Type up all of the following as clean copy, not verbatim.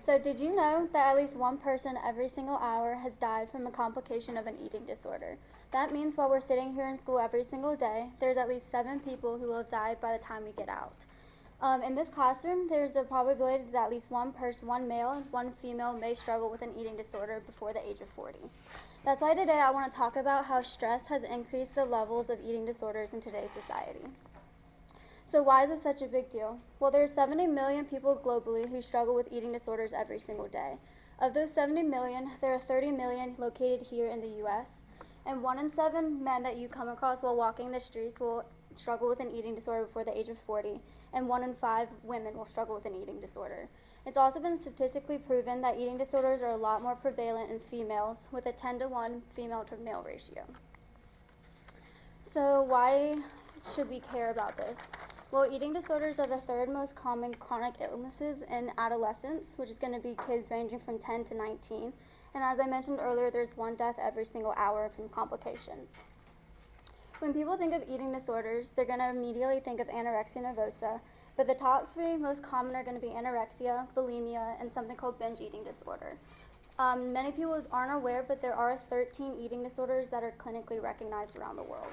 So did you know that at least one person every single hour has died from a complication of an eating disorder? That means while we're sitting here in school every single day, there's at least 7 people who will have died by the time we get out. In this classroom, there's a probability that at least one person, one male and one female, may struggle with an eating disorder before the age of 40. That's why today I want to talk about how stress has increased the levels of eating disorders in today's society. So why is this such a big deal? Well, there are 70 million people globally who struggle with eating disorders every single day. Of those 70 million, there are 30 million located here in the US, and 1 in 7 men that you come across while walking the streets will struggle with an eating disorder before the age of 40, and 1 in 5 women will struggle with an eating disorder. It's also been statistically proven that eating disorders are a lot more prevalent in females, with a 10-to-1 female to male ratio. So why should we care about this? Well, eating disorders are the third most common chronic illnesses in adolescents, which is going to be kids ranging from 10 to 19. And as I mentioned earlier, there's 1 death every single hour from complications. When people think of eating disorders, they're going to immediately think of anorexia nervosa, but the top 3 most common are going to be anorexia, bulimia, and something called binge eating disorder. Many people aren't aware, but there are 13 eating disorders that are clinically recognized around the world.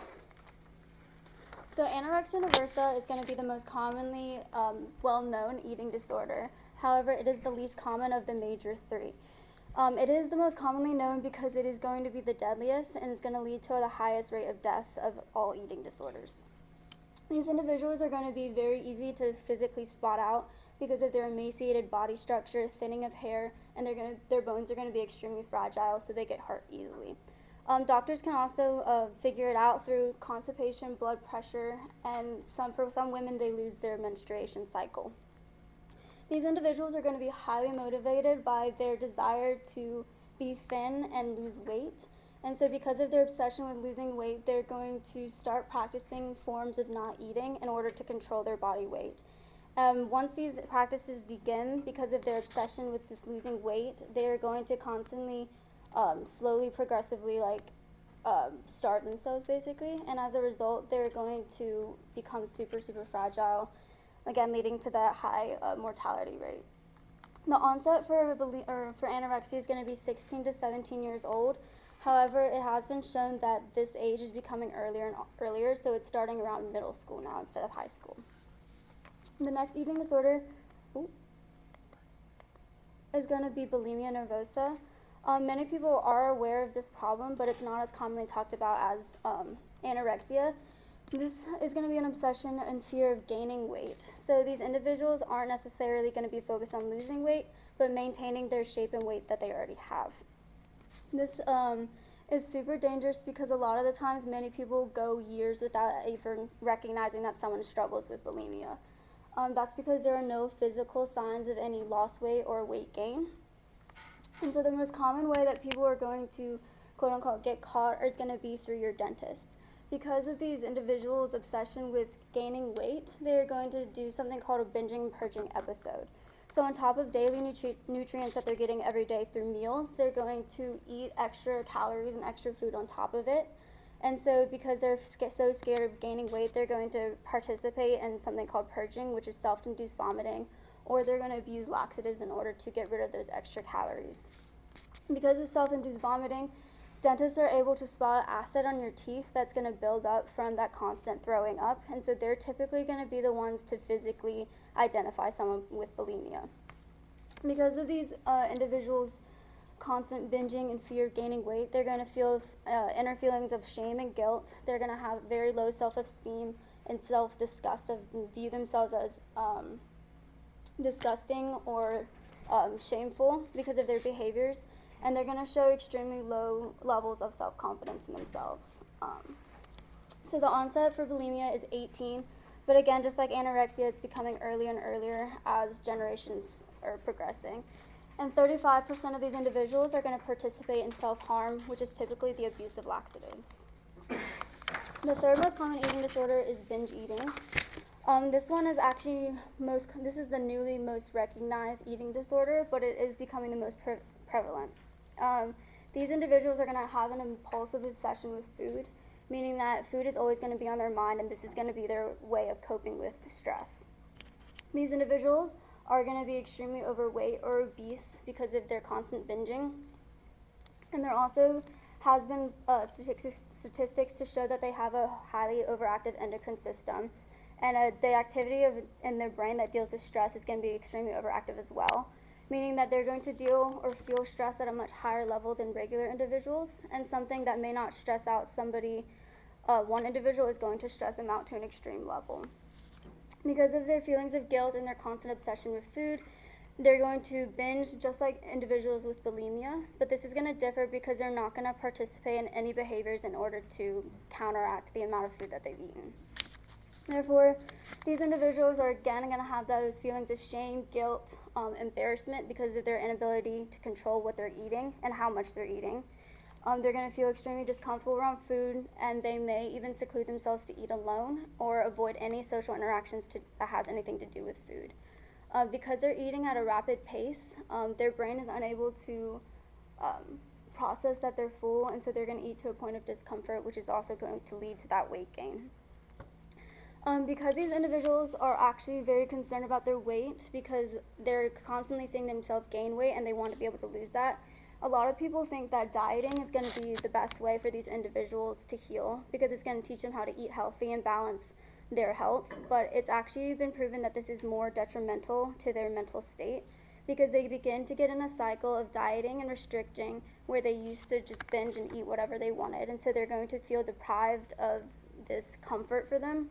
So anorexia nervosa is going to be the most commonly well-known eating disorder. However, it is the least common of the major 3. It is the most commonly known because it is going to be the deadliest and it's going to lead to the highest rate of deaths of all eating disorders. These individuals are going to be very easy to physically spot out because of their emaciated body structure, thinning of hair, and their bones are going to be extremely fragile, so they get hurt easily. Doctors can also figure it out through constipation, blood pressure, and for some women, they lose their menstruation cycle. These individuals are going to be highly motivated by their desire to be thin and lose weight. And so because of their obsession with losing weight, they're going to start practicing forms of not eating in order to control their body weight. Once these practices begin, because of their obsession with this losing weight, they are going to constantly slowly, progressively, starve themselves basically, and as a result, they're going to become super, super fragile, again, leading to that high mortality rate. The onset for anorexia is going to be 16 to 17 years old. However, it has been shown that this age is becoming earlier and earlier, so it's starting around middle school now instead of high school. The next eating disorder is going to be bulimia nervosa. Many people are aware of this problem, but it's not as commonly talked about as anorexia. This is going to be an obsession and fear of gaining weight. So these individuals aren't necessarily going to be focused on losing weight, but maintaining their shape and weight that they already have. This is super dangerous because a lot of the times many people go years without even recognizing that someone struggles with bulimia. That's because there are no physical signs of any lost weight or weight gain. And so the most common way that people are going to, quote unquote, get caught is going to be through your dentist. Because of these individuals' obsession with gaining weight, they're going to do something called a binging and purging episode. So on top of daily nutrients that they're getting every day through meals, they're going to eat extra calories and extra food on top of it. And so because they're so scared of gaining weight, they're going to participate in something called purging, which is self-induced vomiting, or they're going to abuse laxatives in order to get rid of those extra calories. Because of self-induced vomiting, dentists are able to spot acid on your teeth that's going to build up from that constant throwing up, and so they're typically going to be the ones to physically identify someone with bulimia. Because of these individuals' constant binging and fear of gaining weight, they're going to feel inner feelings of shame and guilt. They're going to have very low self-esteem and self-disgust, view themselves as disgusting or shameful because of their behaviors, and they're going to show extremely low levels of self-confidence in themselves. So the onset for bulimia is 18, but again, just like anorexia, it's becoming earlier and earlier as generations are progressing. And 35% of these individuals are going to participate in self-harm, which is typically the abuse of laxatives. The third most common eating disorder is binge eating. This one is actually this is the newly most recognized eating disorder, but it is becoming the most prevalent. These individuals are going to have an impulsive obsession with food, meaning that food is always going to be on their mind, and this is going to be their way of coping with stress. These individuals are going to be extremely overweight or obese because of their constant binging. And there also has been statistics to show that they have a highly overactive endocrine system. And the activity in their brain that deals with stress is going to be extremely overactive as well, meaning that they're going to deal or feel stress at a much higher level than regular individuals, and something that may not stress out somebody, one individual is going to stress them out to an extreme level. Because of their feelings of guilt and their constant obsession with food, they're going to binge just like individuals with bulimia, but this is going to differ because they're not going to participate in any behaviors in order to counteract the amount of food that they've eaten. Therefore, these individuals are again going to have those feelings of shame, guilt, embarrassment because of their inability to control what they're eating and how much they're eating. They're going to feel extremely discomfortable around food, and they may even seclude themselves to eat alone or avoid any social interactions that has anything to do with food. Because they're eating at a rapid pace, their brain is unable to process that they're full, and so they're going to eat to a point of discomfort, which is also going to lead to that weight gain. Because these individuals are actually very concerned about their weight because they're constantly seeing themselves gain weight and they want to be able to lose that, a lot of people think that dieting is going to be the best way for these individuals to heal because it's going to teach them how to eat healthy and balance their health, but it's actually been proven that this is more detrimental to their mental state because they begin to get in a cycle of dieting and restricting where they used to just binge and eat whatever they wanted, and so they're going to feel deprived of this comfort for them.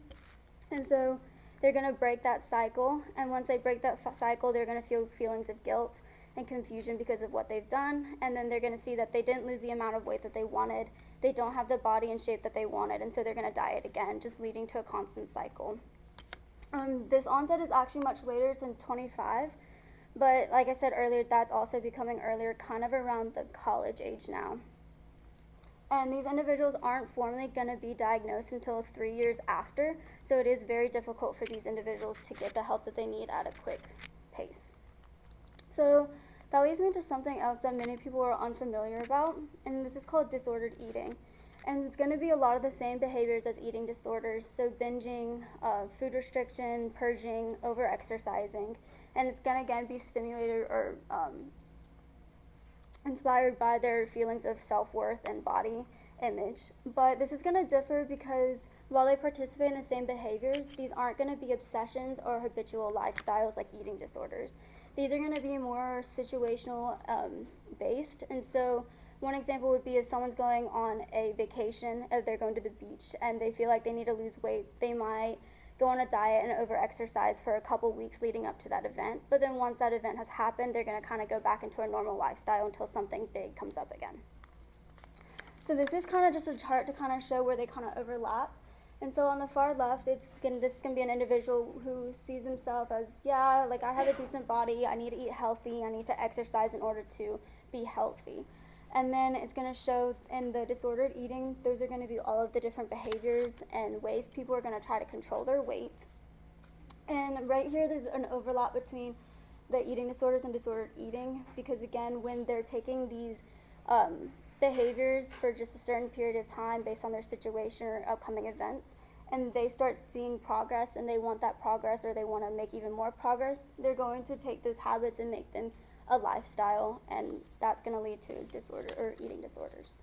And so they're going to break that cycle, and once they break that cycle, they're going to feel feelings of guilt and confusion because of what they've done, and then they're going to see that they didn't lose the amount of weight that they wanted, they don't have the body and shape that they wanted, and so they're going to diet again, just leading to a constant cycle. This onset is actually much later, it's in 25, but like I said earlier, that's also becoming earlier, kind of around the college age now. And these individuals aren't formally going to be diagnosed until 3 years after, so it is very difficult for these individuals to get the help that they need at a quick pace. So that leads me to something else that many people are unfamiliar about, and this is called disordered eating. And it's going to be a lot of the same behaviors as eating disorders, so binging, food restriction, purging, over-exercising, and it's going to again be stimulated or inspired by their feelings of self-worth and body image. But this is going to differ because while they participate in the same behaviors, these aren't going to be obsessions or habitual lifestyles like eating disorders. These are going to be more situational based, and so one example would be if someone's going on a vacation, if they're going to the beach and they feel like they need to lose weight, they might go on a diet and over-exercise for a couple weeks leading up to that event, but then once that event has happened, they're going to kind of go back into a normal lifestyle until something big comes up again. So this is kind of just a chart to kind of show where they kind of overlap. And so on the far left, this is going to be an individual who sees himself as, yeah, like I have a decent body, I need to eat healthy, I need to exercise in order to be healthy. And then it's going to show in the disordered eating, those are going to be all of the different behaviors and ways people are going to try to control their weight. And right here, there's an overlap between the eating disorders and disordered eating, because again, when they're taking these behaviors for just a certain period of time based on their situation or upcoming events, and they start seeing progress and they want that progress or they want to make even more progress, they're going to take those habits and make them a lifestyle, and that's going to lead to disorder or eating disorders.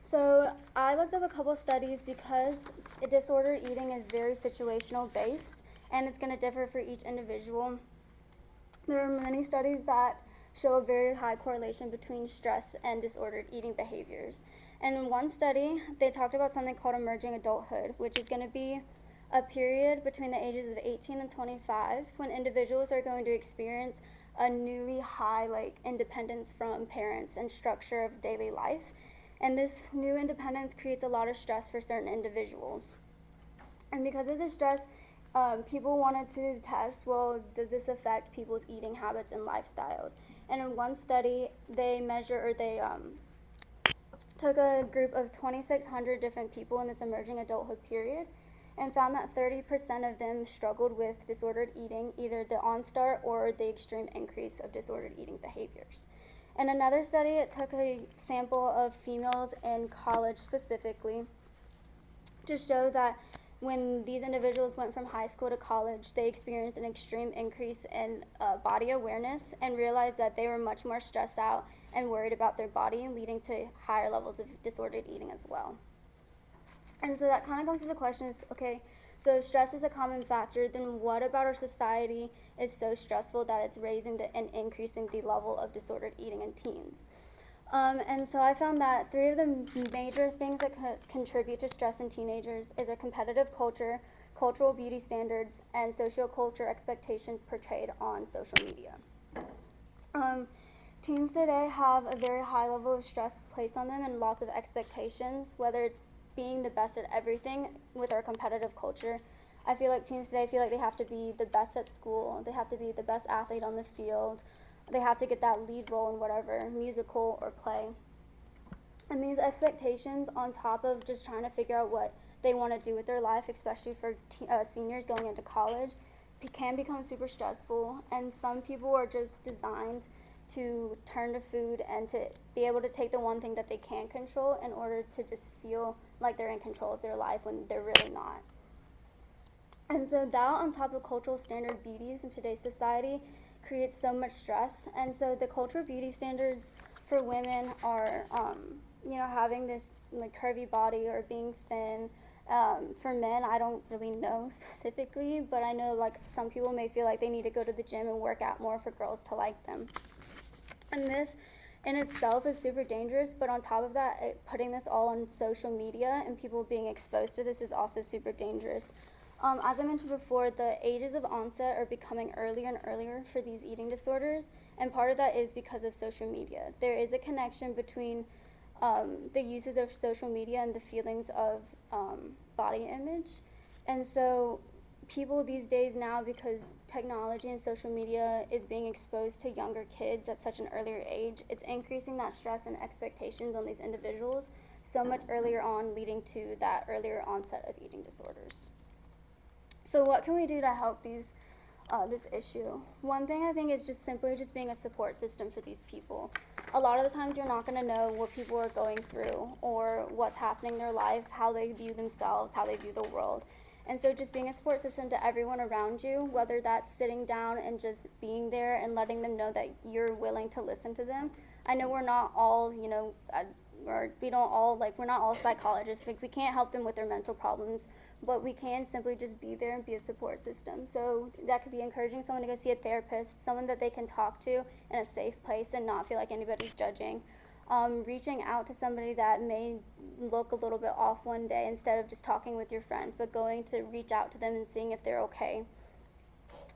So I looked up a couple studies because disordered eating is very situational based and it's going to differ for each individual. There are many studies that show a very high correlation between stress and disordered eating behaviors. And in one study, they talked about something called emerging adulthood, which is going to be a period between the ages of 18 and 25 when individuals are going to experience a newly high independence from parents and structure of daily life. And this new independence creates a lot of stress for certain individuals. And because of this stress, people wanted to test, well, does this affect people's eating habits and lifestyles? And in one study, they took a group of 2,600 different people in this emerging adulthood period and found that 30% of them struggled with disordered eating, either the onstart or the extreme increase of disordered eating behaviors. In another study, it took a sample of females in college specifically to show that when these individuals went from high school to college, they experienced an extreme increase in body awareness and realized that they were much more stressed out and worried about their body, leading to higher levels of disordered eating as well. And so that kind of comes to the question is, okay, so if stress is a common factor, then what about our society is so stressful that it's raising and increasing the level of disordered eating in teens? And so I found that 3 of the major things that contribute to stress in teenagers is our competitive culture, cultural beauty standards, and sociocultural expectations portrayed on social media. Teens today have a very high level of stress placed on them and lots of expectations, whether it's being the best at everything with our competitive culture. I feel like teens today feel like they have to be the best at school, they have to be the best athlete on the field, they have to get that lead role in whatever, musical or play. And these expectations on top of just trying to figure out what they want to do with their life, especially for seniors going into college, can become super stressful. And some people are just designed to turn to food and to be able to take the one thing that they can control in order to just feel like they're in control of their life when they're really not. And so that on top of cultural standard beauties in today's society creates so much stress. And so the cultural beauty standards for women are, having this like curvy body or being thin. For men, I don't really know specifically, but I know like some people may feel like they need to go to the gym and work out more for girls to like them. And this in itself is super dangerous, but on top of that, putting this all on social media and people being exposed to this is also super dangerous. As I mentioned before, the ages of onset are becoming earlier and earlier for these eating disorders, and part of that is because of social media. There is a connection between the uses of social media and the feelings of body image. And so people these days now, because technology and social media is being exposed to younger kids at such an earlier age, it's increasing that stress and expectations on these individuals so much earlier on, leading to that earlier onset of eating disorders. So what can we do to help this issue? One thing I think is just simply just being a support system for these people. A lot of the times you're not going to know what people are going through or what's happening in their life, how they view themselves, how they view the world. And so just being a support system to everyone around you, whether that's sitting down and just being there and letting them know that you're willing to listen to them. I know we're not all, we're not all psychologists. Like, we can't help them with their mental problems, but we can simply just be there and be a support system. So that could be encouraging someone to go see a therapist, someone that they can talk to in a safe place and not feel like anybody's judging. Reaching out to somebody that may look a little bit off one day instead of just talking with your friends, but going to reach out to them and seeing if they're okay.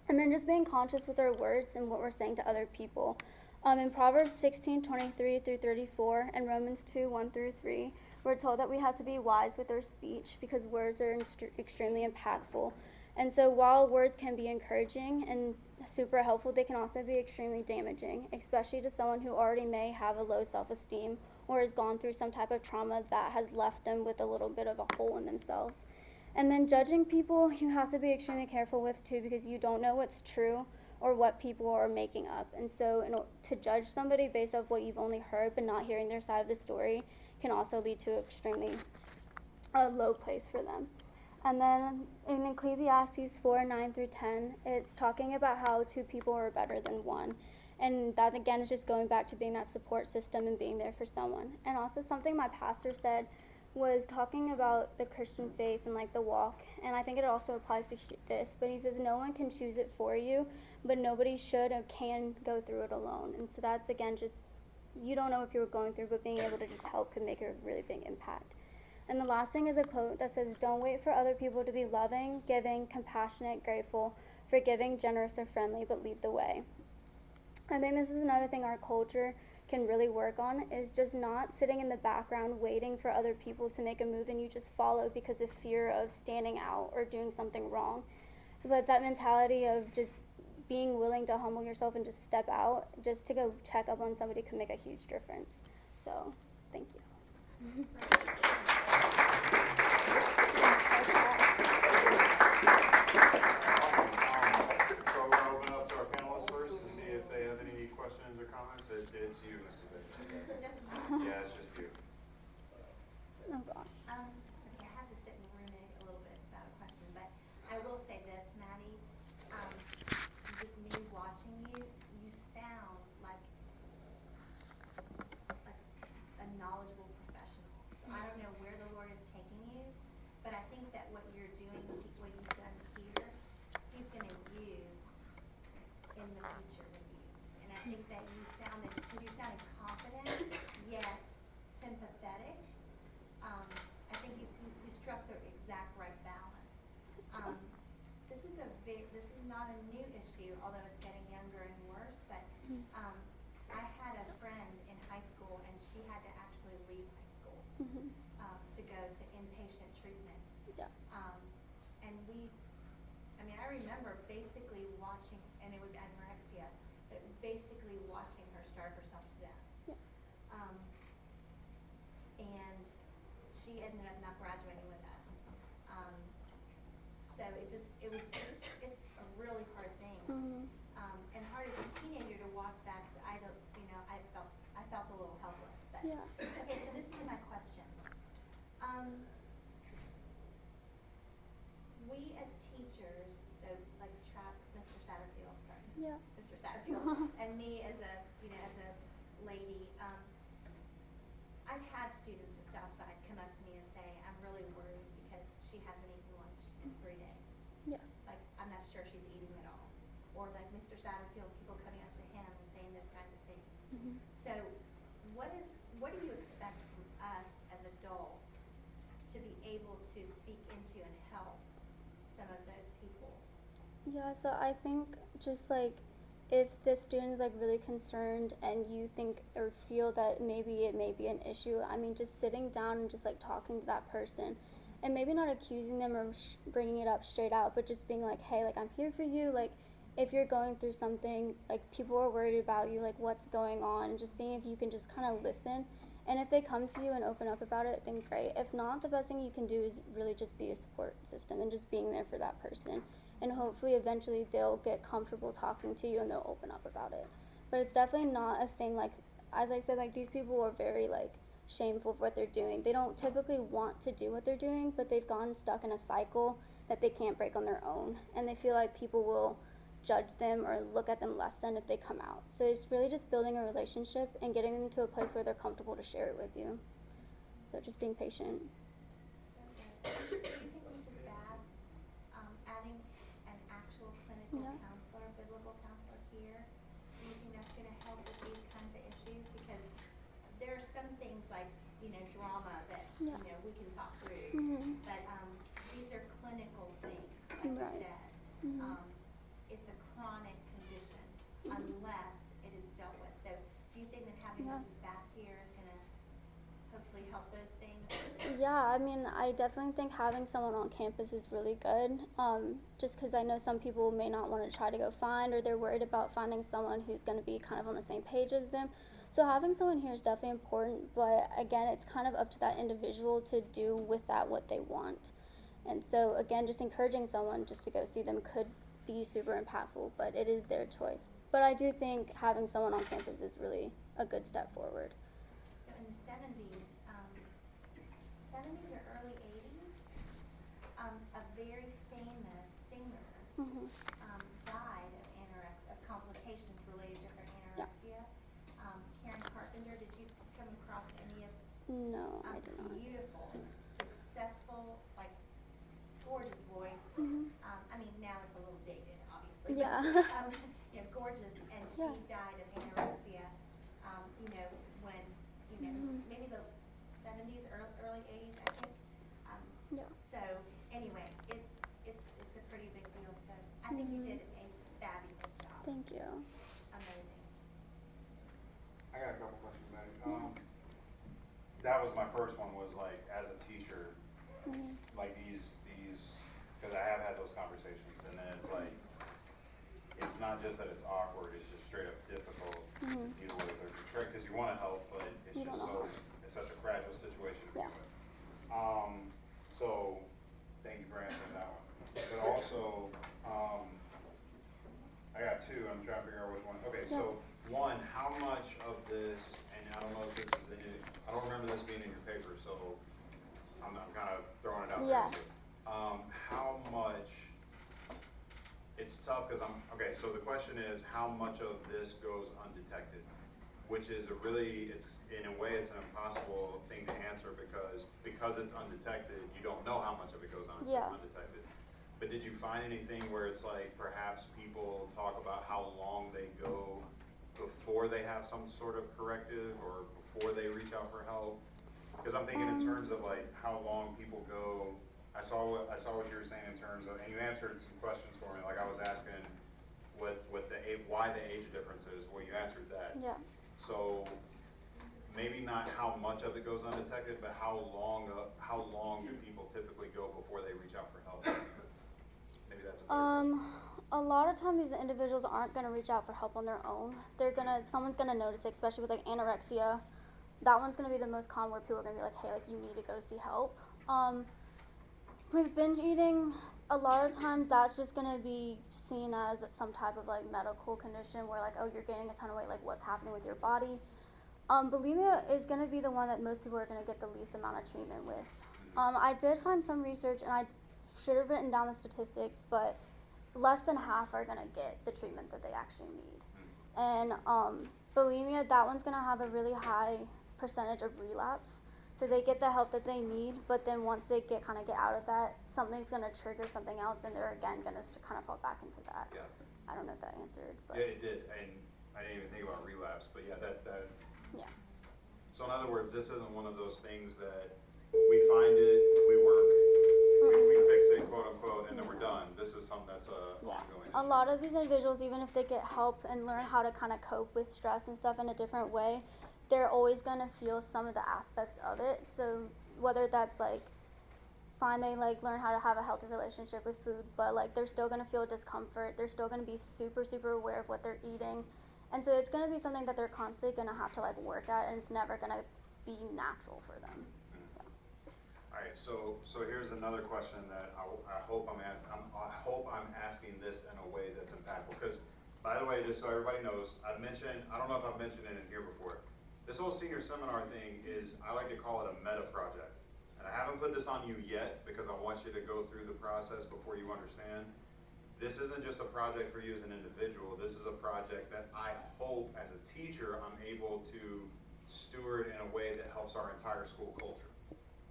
And then just being conscious with our words and what we're saying to other people. In Proverbs 16:23-34 and Romans 2:1-3, we're told that we have to be wise with our speech because words are extremely impactful. And so while words can be encouraging and super helpful, they can also be extremely damaging, especially to someone who already may have a low self-esteem or has gone through some type of trauma that has left them with a little bit of a hole in themselves. And then judging people, you have to be extremely careful with too, because you don't know what's true or what people are making up. And so to judge somebody based off what you've only heard but not hearing their side of the story can also lead to extremely low place for them. And then in Ecclesiastes 4:9-10, it's talking about how 2 people are better than 1. And that, again, is just going back to being that support system and being there for someone. And also something my pastor said was talking about the Christian faith and like the walk. And I think it also applies to this. But he says no one can choose it for you, but nobody should or can go through it alone. And so that's, again, just you don't know what people are going through, but being able to just help could make a really big impact. And the last thing is a quote that says, "Don't wait for other people to be loving, giving, compassionate, grateful, forgiving, generous, or friendly, but lead the way." I think this is another thing our culture can really work on, is just not sitting in the background waiting for other people to make a move and you just follow because of fear of standing out or doing something wrong. But that mentality of just being willing to humble yourself and just step out just to go check up on somebody can make a huge difference. So, thank you. So we're going to open up to our panelists first to see if they have any questions or comments. It's you, Mrs. Baker. Yeah, it's just you. Oh, gosh. Okay, I have to sit and ruminate a little bit about a teacher with you. And I think that because you sounded confident, yet sympathetic. I think you struck the exact right balance. This is not a new issue, although it's getting younger and worse, but I had a friend in high school, and she had to actually leave high school to go to inpatient treatment. Yeah. And I remember basically watching, and it was anorexia, but basically watching her starve herself to death. Yeah. And she ended up not graduating with us. So it's a really hard thing. And hard as a teenager to watch that, 'cause I felt a little helpless. But Yeah. okay, so this is my question. We as teachers, so like Mr. Satterfield, sorry. Yeah. Mr. Satterfield, and me as a lady, I've had students at Southside come up to me and say, I'm really worried because she hasn't eaten lunch in 3 days. Yeah. Like, I'm not sure she's eating at all. Or like Mr. Satterfield, people coming up to him and saying those kinds of things. So what do you expect from us as adults to be able to speak into and help some of those people? Yeah, so I think just like if the student's like really concerned and you think or feel that maybe it may be an issue, I mean, just sitting down and just like talking to that person and maybe not accusing them or bringing it up straight out, but just being like, hey, like I'm here for you. Like if you're going through something, like people are worried about you, like what's going on, and just seeing if you can just kind of listen. And if they come to you and open up about it, then great. If not, the best thing you can do is really just be a support system and just being there for that person. And hopefully eventually they'll get comfortable talking to you and they'll open up about it. But it's definitely not a thing, like, as I said, like these people are very like shameful of what they're doing. They don't typically want to do what they're doing, but they've gotten stuck in a cycle that they can't break on their own. And they feel like people will judge them or look at them less than if they come out. So it's really just building a relationship and getting them to a place where they're comfortable to share it with you. So just being patient. Do you think Mrs. Bass, adding an actual clinical counselor, biblical counselor here, do you think that's going to help with these kinds of issues? Because there are some things like, drama that, we can talk through, but these are clinical things, like you said. It's a chronic condition unless it is dealt with. So do you think that having Mrs. Bass here is going to hopefully help those things? Yeah, I mean, I definitely think having someone on campus is really good, just because I know some people may not want to try to go find, or they're worried about finding someone who's going to be kind of on the same page as them. So having someone here is definitely important, but again, it's kind of up to that individual to do with that what they want. And so again, just encouraging someone just to go see them could be super impactful, but it is their choice. But I do think having someone on campus is really a good step forward. So in the 70s, 70s or early 80s, a very famous singer died of complications related to her anorexia. Karen Carpenter, did you come across any of? No, I did not. Beautiful, successful, like gorgeous voice. I mean, now it's a little dated, obviously. Yeah. But, gorgeous, and she died of anorexia. When maybe the 70s, early 80s, I think. So anyway, it's a pretty big deal. So I think you did a fabulous job. Thank you. Amazing. I got a couple questions, Maddie. That was my first one, was like, as a teacher, like these, because I have had those conversations, and then it's like, it's not just that it's awkward, it's just straight up difficult to deal with or to trick, because you want to help, but it's just it's such a fragile situation to be with. So, thank you for answering that one. But also, I got two, I'm trying to figure out which one. Okay, so one, how much of this, and I don't know if this is I don't remember this being in your paper, so I'm kind of throwing it out there too. How much, it's tough because okay, so the question is, how much of this goes undetected? Which is in a way, it's an impossible thing to answer because it's undetected, you don't know how much of it goes undetected. But did you find anything where it's like perhaps people talk about how long they go before they have some sort of corrective or before they reach out for help? Because I'm thinking in terms of like how long people go. I saw what you were saying in terms of, and you answered some questions for me. Like I was asking why the age difference is. Well, you answered that. Yeah. So maybe not how much of it goes undetected, but how long do people typically go before they reach out for help? Maybe that's a better question. A lot of times these individuals aren't gonna reach out for help on their own. Someone's gonna notice it, especially with like anorexia. That one's gonna be the most common where people are gonna be like, hey, like you need to go see help. With binge eating, a lot of times that's just gonna be seen as some type of like medical condition where like, oh, you're gaining a ton of weight, like what's happening with your body. Bulimia is gonna be the one that most people are gonna get the least amount of treatment with. I did find some research, and I should have written down the statistics, but less than half are gonna get the treatment that they actually need. And bulimia, that one's gonna have a really high percentage of relapse. So they get the help that they need, but then once they get out of that, something's gonna trigger something else, and they're again gonna kind of fall back into that. Yeah. I don't know if that answered, but Yeah, it did, and I didn't even think about relapse, but yeah, that. yeah. So in other words, this isn't one of those things that we find it, we work, we fix it, quote unquote, and then we're done. This is something that's ongoing. A lot of these individuals, even if they get help and learn how to kind of cope with stress and stuff in a different way, they're always gonna feel some of the aspects of it. So whether that's like, fine, they like learn how to have a healthy relationship with food, but like they're still gonna feel discomfort. They're still gonna be super, super aware of what they're eating. And so it's gonna be something that they're constantly gonna have to like work at, and it's never gonna be natural for them. So. All right, so here's another question that I hope I'm asking this in a way that's impactful. Because, by the way, just so everybody knows, I don't know if I've mentioned it in here before. This whole senior seminar thing is, I like to call it a meta project. And I haven't put this on you yet because I want you to go through the process before you understand. This isn't just a project for you as an individual. This is a project that I hope as a teacher I'm able to steward in a way that helps our entire school culture.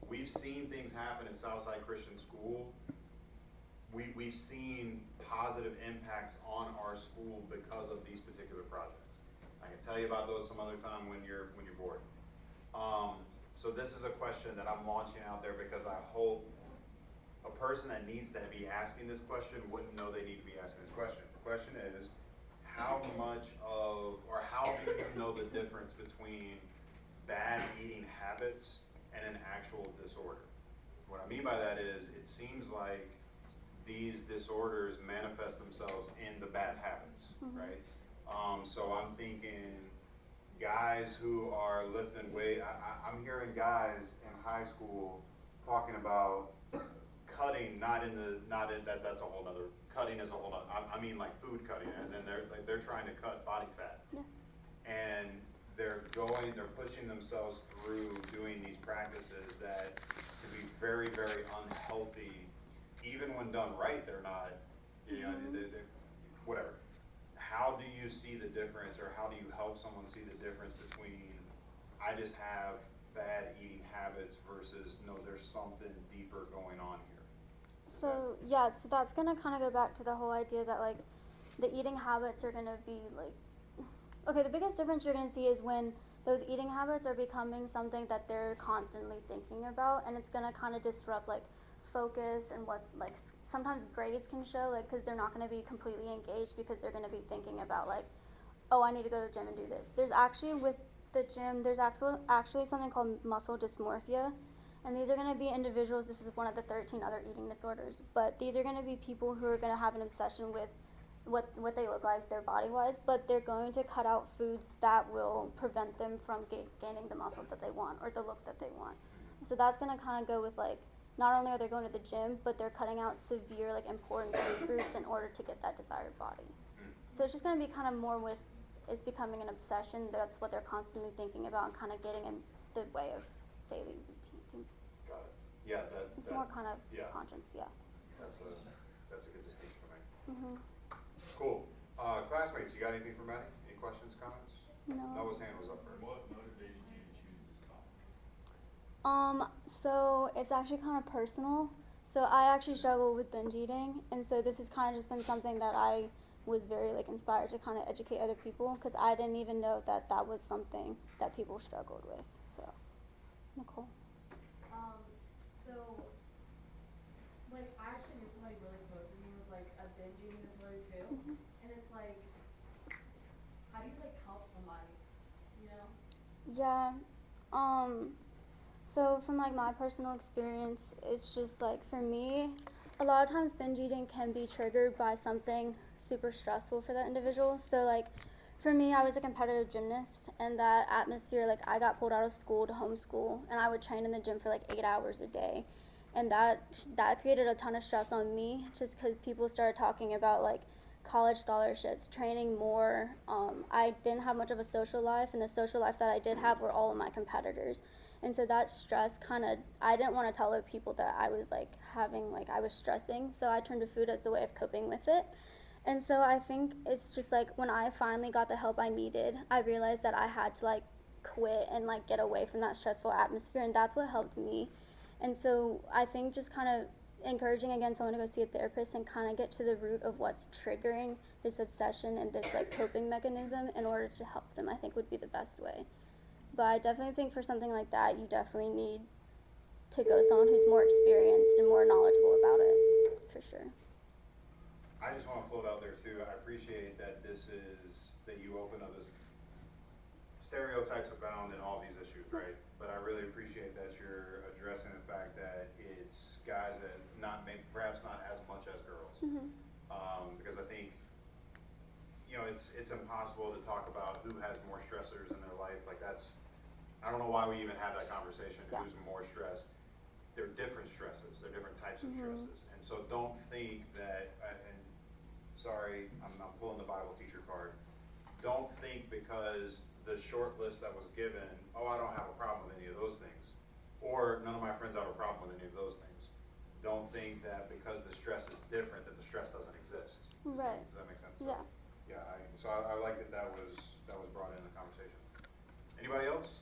We've seen things happen at Southside Christian School. We've seen positive impacts on our school because of these particular projects. I can tell you about those some other time when you're bored. So this is a question that I'm launching out there because I hope a person that needs to be asking this question wouldn't know they need to be asking this question. The question is, how do you know the difference between bad eating habits and an actual disorder? What I mean by that is, it seems like these disorders manifest themselves in the bad habits, right? So I'm thinking guys who are lifting weight. I'm hearing guys in high school talking about cutting, that's a whole nother, cutting is a whole nother, I mean like food cutting, as in they're trying to cut body fat. Yeah. And they're pushing themselves through doing these practices that can be very, very unhealthy. Even when done right, they're not, they're whatever. How do you see the difference, or how do you help someone see the difference between I just have bad eating habits versus no, there's something deeper going on here? So that's gonna kind of go back to the whole idea that like the eating habits are gonna be like, okay, the biggest difference you're gonna see is when those eating habits are becoming something that they're constantly thinking about, and it's gonna kind of disrupt like focus and what like sometimes grades can show, like because they're not going to be completely engaged because they're going to be thinking about like, oh, I need to go to the gym and do this. There's actually with the gym, there's actually something called muscle dysmorphia, and these are going to be individuals. This is one of the 13 other eating disorders, but these are going to be people who are going to have an obsession with what they look like, their body wise, but they're going to cut out foods that will prevent them from gaining the muscle that they want or the look that they want. So that's going to kind of go with like, not only are they going to the gym, but they're cutting out severe, like important food groups in order to get that desired body. So it's just going to be kind of more with, it's becoming an obsession. That's what they're constantly thinking about and kind of getting in the way of daily routine. Got it. Yeah, it's more kind of conscious, yeah. That's a good distinction to make. Cool. Classmates, you got anything for Maddie? Any questions, comments? No. Noah's hand was up first. What motivated you to choose this topic? So it's actually kind of personal. So I actually struggle with binge eating, and so this has kind of just been something that I was very like inspired to kind of educate other people because I didn't even know that that was something that people struggled with. So, Nicole. So, like, I actually knew somebody really close to me with, like, a binge eating disorder, too. Mhm. And it's like, how do you, like, help somebody, you know? Yeah. So from like my personal experience, it's just like for me, a lot of times binge eating can be triggered by something super stressful for that individual. So like for me, I was a competitive gymnast, and that atmosphere, like I got pulled out of school to homeschool, and I would train in the gym for like 8 hours a day, and that created a ton of stress on me, just because people started talking about like college scholarships, training more. I didn't have much of a social life, and the social life that I did have were all of my competitors. And so that stress kind of, I didn't want to tell other people that I was like having, like I was stressing. So I turned to food as the way of coping with it. And so I think it's just like when I finally got the help I needed, I realized that I had to like quit and like get away from that stressful atmosphere. And that's what helped me. And so I think just kind of encouraging again someone to go see a therapist and kind of get to the root of what's triggering this obsession and this like coping mechanism in order to help them, I think would be the best way. But I definitely think for something like that, you definitely need to go someone who's more experienced and more knowledgeable about it, for sure. I just want to float out there too. I appreciate that that you open up this stereotypes abound in all these issues, right? But I really appreciate that you're addressing the fact that it's guys that perhaps not as much as girls. Mm-hmm. Because I think, it's impossible to talk about who has more stressors in their life. Like I don't know why we even have that conversation, Yeah. who's more stressed. They're different stresses. They're different types of Mm-hmm. stresses. And so don't think that, and sorry, I'm pulling the Bible teacher card. Don't think because the short list that was given, I don't have a problem with any of those things. Or none of my friends have a problem with any of those things. Don't think that because the stress is different that the stress doesn't exist. Right. Does that make sense? Yeah. Yeah, so I like that was brought in the conversation. Anybody else?